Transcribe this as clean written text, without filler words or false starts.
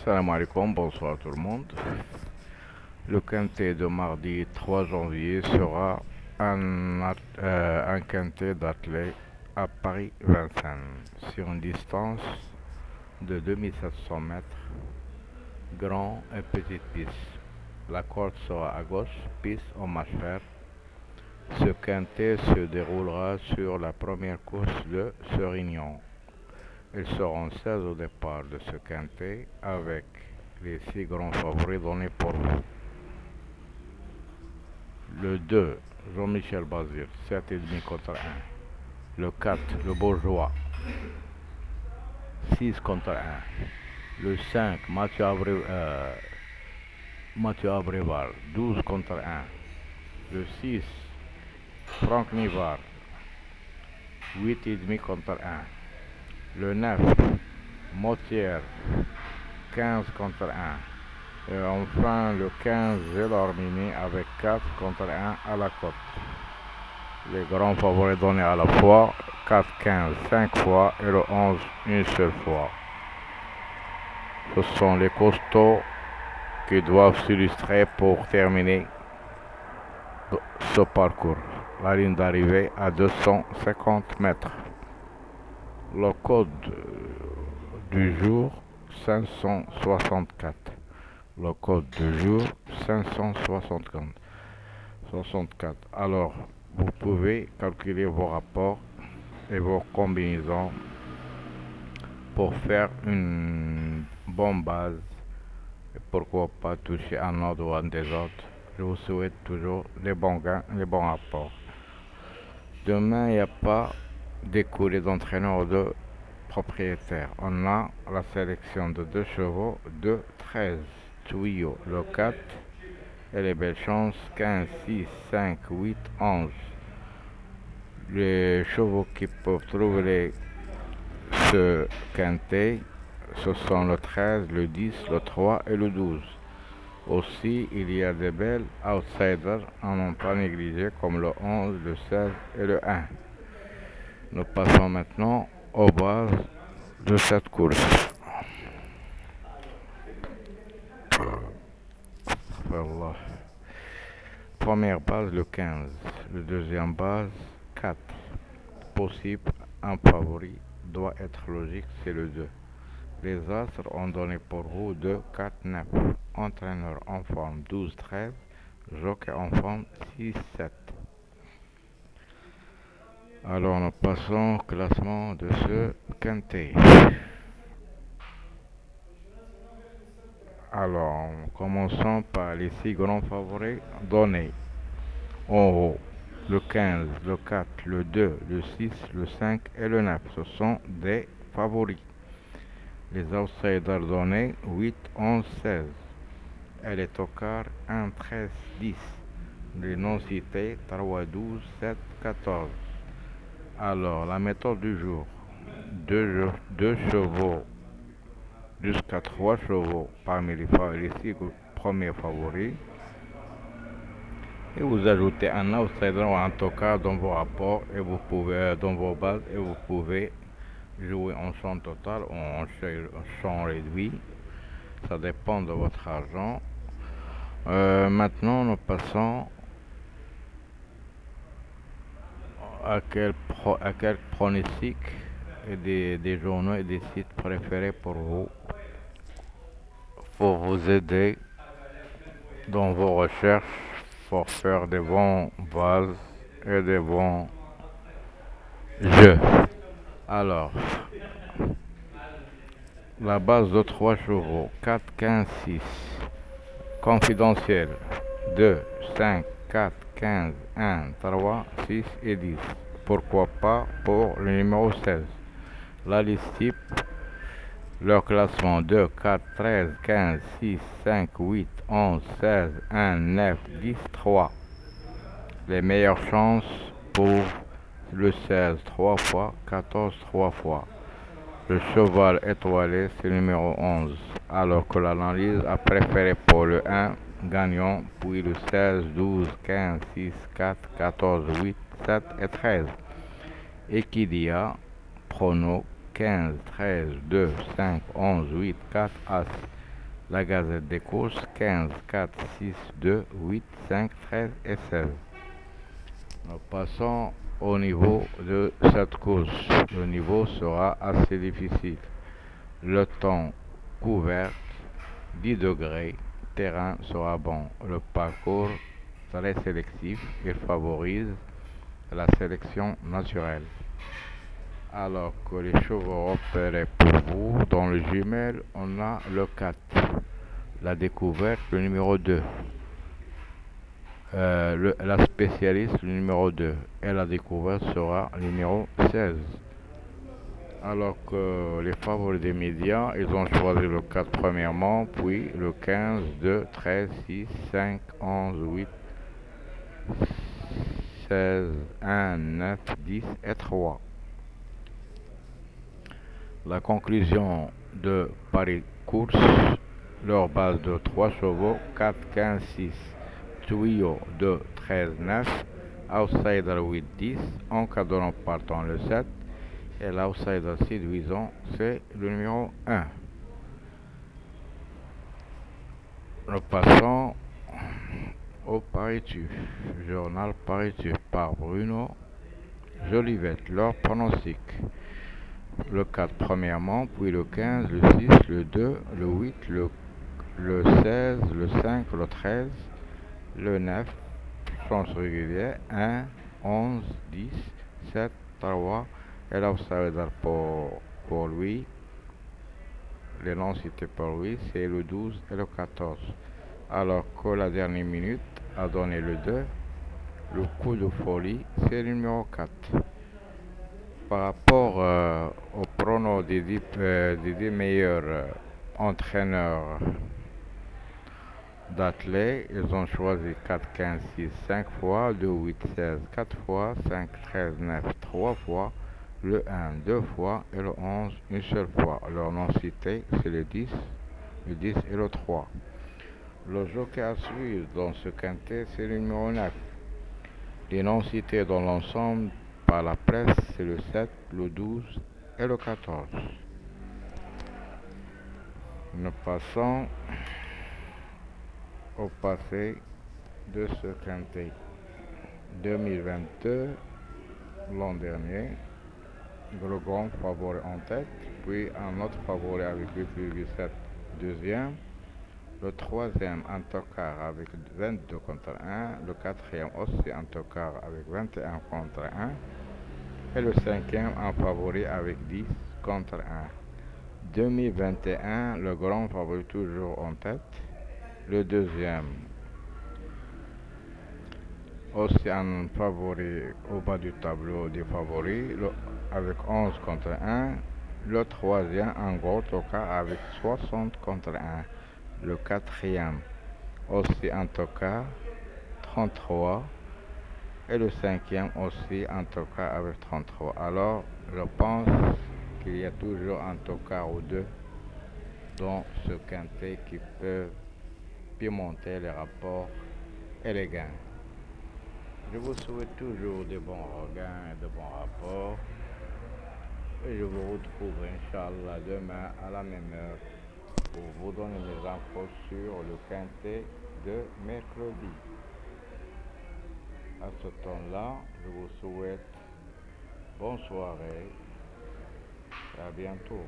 Salam alaikum, bonsoir tout le monde. Le quintet de mardi 3 janvier sera un quintet d'athlètes à Paris-Vincennes sur une distance de 2700 mètres, grand et petite piste. La corde sera à gauche, piste en marche vert. Ce quintet se déroulera sur la première course de Serignan. Ils seront 16 au départ de ce quintet avec les 6 grands favoris donnés pour vous. Le 2, Jean-Michel Bazir, 7,5 contre 1. Le 4, le Bourgeois, 6 contre 1. Le 5, Mathieu Abreval, 12 contre 1. Le 6, Franck Nivard, 8,5 contre 1. Le 9, Motière, 15 contre 1. Et enfin le 15, Gelormini avec 4 contre 1 à la cote. Les grands favoris donnés à la fois, 4, 15, 5 fois et le 11 une seule fois. Ce sont les costauds qui doivent s'illustrer pour terminer ce parcours. La ligne d'arrivée à 250 mètres. Le code du jour 564. Le code du jour 564. Alors, vous pouvez calculer vos rapports et vos combinaisons pour faire une bonne base et pourquoi pas toucher un ordre ou un des autres. Je vous souhaite toujours les bons gains, les bons rapports. Demain, il n'y a pas d'écoulée d'entraîneurs ou de propriétaires. On a la sélection de 2 chevaux de 13 tuyaux. Le 4 et les belles chances 15, 6, 5, 8, 11. Les chevaux qui peuvent trouver ce quintet, ce sont le 13, le 10, le 3 et le 12. Aussi, il y a des belles outsiders à non pas négliger comme le 11, le 16 et le 1. Nous passons maintenant aux bases de cette course. Voilà. Première base, le 15. Le deuxième base, 4. Possible, un favori doit être logique, c'est le 2. Les astres ont donné pour vous 2, 4, 9. Entraîneur en forme 12, 13. Jockey en forme 6, 7. Alors nous passons au classement de ce quintet. Alors, commençons par les 6 grands favoris donnés. En haut, le 15, le 4, le 2, le 6, le 5 et le 9. Ce sont des favoris. Les outsiders donnés 8, 11, 16. Et les tocards 1, 13, 10. Les non-cités 3, 12, 7, 14. Alors, la méthode du jour. 2 chevaux jusqu'à 3 chevaux parmi les 6 premiers favoris. Et vous ajoutez un outsider ou un tocard dans vos rapports et vous pouvez dans vos bases et vous pouvez jouer en champ total ou en champ réduit. Ça dépend de votre argent. Maintenant, nous passons à quelques pronostics et des journaux et des sites préférés pour vous aider dans vos recherches pour faire des bons bases et des bons jeux. Alors, la base de 3 chevaux, 4, 15, 6. Confidentiel, 2, 5, 4, 15, 1, 3, 6 et 10. Pourquoi pas pour le numéro 16. La liste type, leur classement 2, 4, 13, 15, 6, 5, 8, 11, 16, 1, 9, 10, 3. Les meilleures chances pour le 16 3 fois, 14 3 fois. Le cheval étoilé, c'est le numéro 11, alors que l'analyse a préféré pour le 1 gagnant, puis le 16, 12, 15, 6, 4, 14, 8, 7 et 13. Equidia, prono 15, 13, 2, 5, 11, 8, 4, As. La Gazette des courses 15, 4, 6, 2, 8, 5, 13 et 16. Nous passons au niveau de cette course. Le niveau sera assez difficile. Le temps couvert, 10 degrés, terrain sera bon. Le parcours très sélectif, il favorise la sélection naturelle. Alors que les chevaux repérés pour vous, dans le jumelle, on a le 4. La découverte, le numéro 2. La spécialiste, le numéro 2. Et la découverte sera le numéro 16. Alors que les favoris des médias, ils ont choisi le 4 premièrement, puis le 15, 2, 13, 6, 5, 11, 8, 16, 1, 9, 10 et 3. La conclusion de Paris Course, leur base de 3 chevaux, 4, 15, 6, tuyau 2, 13, 9, outsider 8, 10, encadrant partant le 7, et l'outsider séduisant, c'est le numéro 1. Nous passons au Paris-Tu, journal Paris-Tu par Bruno Jolivette, leur pronostic. Le 4 premièrement, puis le 15, le 6, le 2, le 8, le 16, le 5, le 13, le 9, chance régulière, 1, 11, 10, 7, 3, et l'outsider pour lui, les noms cités pour lui, c'est le 12 et le 14. Alors que la dernière minute a donné le 2, le coup de folie, c'est le numéro 4. Par rapport au prono des 10 meilleurs entraîneurs d'athlètes, ils ont choisi 4, 15, 6, 5 fois, 2, 8, 16, 4 fois, 5, 13, 9, 3 fois, le 1, 2 fois et le 11, une seule fois. Leur nom cité, c'est le 10 et le 3. Le joker à suivre dans ce quintet, c'est le numéro 9. Les noms cités dans l'ensemble par la presse, c'est le 7, le 12 et le 14. Nous passons au passé de ce quintet. 2022, l'an dernier, le grand favori en tête, puis un autre favori avec 8,7 deuxième, le troisième en tocard avec 22 contre 1, le quatrième aussi en tocard avec 21 contre 1, et le cinquième en favori avec 10 contre 1. 2021, le grand favori toujours en tête, le deuxième aussi un favori au bas du tableau des favoris avec 11 contre 1, le troisième en gros tocard avec 60 contre 1, le quatrième aussi en tocard 33 et le cinquième aussi en tocard avec 33. Alors je pense qu'il y a toujours un tocard ou deux dans ce quintet qui peut pimenter les rapports et les gains. Je vous souhaite toujours de bons regains et de bons rapports. Et je vous retrouve, Inch'Allah, demain à la même heure pour vous donner les infos sur le quintet de mercredi. À ce temps-là, je vous souhaite bonne soirée et à bientôt.